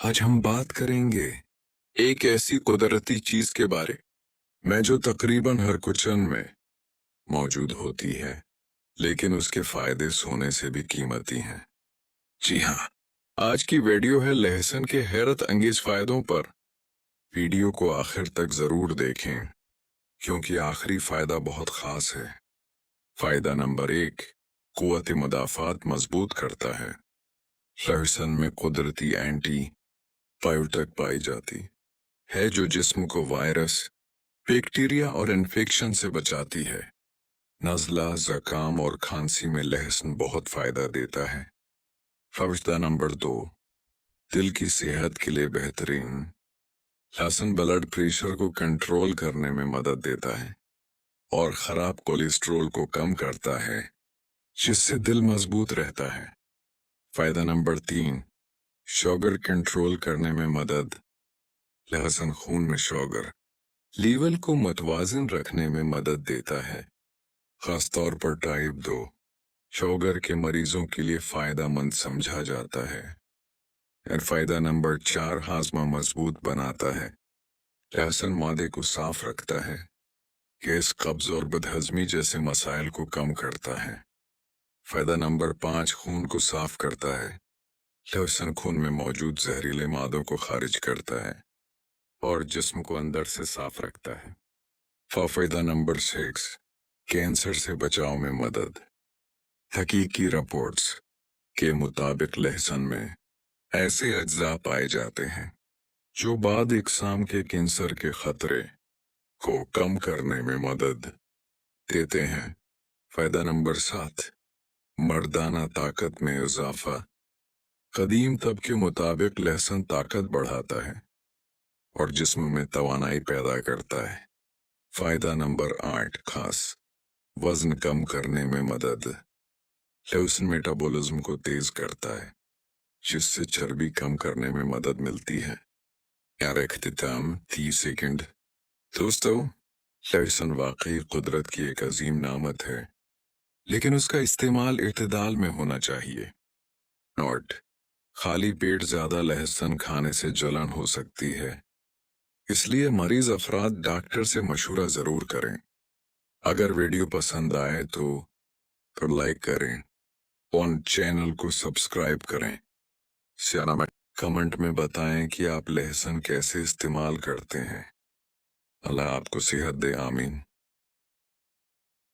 आज हम बात करेंगे एक ऐसी कुदरती चीज के बारे में जो तकरीबन हर किचन में मौजूद होती है, लेकिन उसके फायदे सोने से भी कीमती हैं। जी हाँ, आज की वीडियो है लहसुन के हैरत अंगेज फायदों पर। वीडियो को आखिर तक जरूर देखें क्योंकि आखिरी फायदा बहुत खास है। फायदा नंबर 1, कुव्वत मुदाफात मजबूत करता है। लहसुन में कुदरती एंटी बायोटिक पाई जाती है जो जिस्म को वायरस, बैक्टीरिया और इन्फेक्शन से बचाती है। नज़ला, ज़ुकाम और खांसी में लहसुन बहुत फायदा देता है। फायदा नंबर 2, दिल की सेहत के लिए बेहतरीन। लहसुन ब्लड प्रेशर को कंट्रोल करने में मदद देता है और खराब कोलेस्ट्रॉल को कम करता है, जिससे दिल मजबूत रहता है। फायदा नंबर 3, शुगर कंट्रोल करने में मदद। लहसुन खून में शुगर लेवल को मुतवाज़िन रखने में मदद देता है, खास तौर पर टाइप 2 शुगर के मरीजों के लिए फायदेमंद समझा जाता है। और फायदा नंबर 4, हाजमा मजबूत बनाता है। लहसुन मादे को साफ रखता है, गैस, कब्ज और बदहजमी जैसे मसाइल को कम करता है। फायदा नंबर 5, खून को साफ करता है। लहसुन खून में मौजूद जहरीले मादों को खारिज करता है और जिस्म को अंदर से साफ रखता है। फायदा नंबर 6, कैंसर से बचाव में मदद। हकीकी रिपोर्ट्स के मुताबिक लहसुन में ऐसे अज्जा पाए जाते हैं जो बाद इकसाम के कैंसर के खतरे को कम करने में मदद देते हैं। फायदा नंबर 7, मर्दाना ताकत में इजाफा। कदीम तब के मुताबिक लहसुन ताकत बढ़ाता है और जिस्म में तवानाई पैदा करता है। फायदा नंबर 8, खास वजन कम करने में मदद। लहसुन मेटाबॉलिज्म को तेज करता है, जिससे चर्बी कम करने में मदद मिलती है। यार इख्तिताम 30 सेकंड। दोस्तों, लहसुन वाकई कुदरत की एक अजीम नामत है, लेकिन उसका इस्तेमाल इत्तेदाल में होना चाहिए। नोट: खाली पेट ज्यादा लहसुन खाने से जलन हो सकती है, इसलिए मरीज अफराद डॉक्टर से मशवरा जरूर करें। अगर वीडियो पसंद आए तो लाइक करें और चैनल को सब्सक्राइब करें। सियाना में कमेंट में बताएं कि आप लहसुन कैसे इस्तेमाल करते हैं। अल्लाह आपको सेहत दे, आमीन।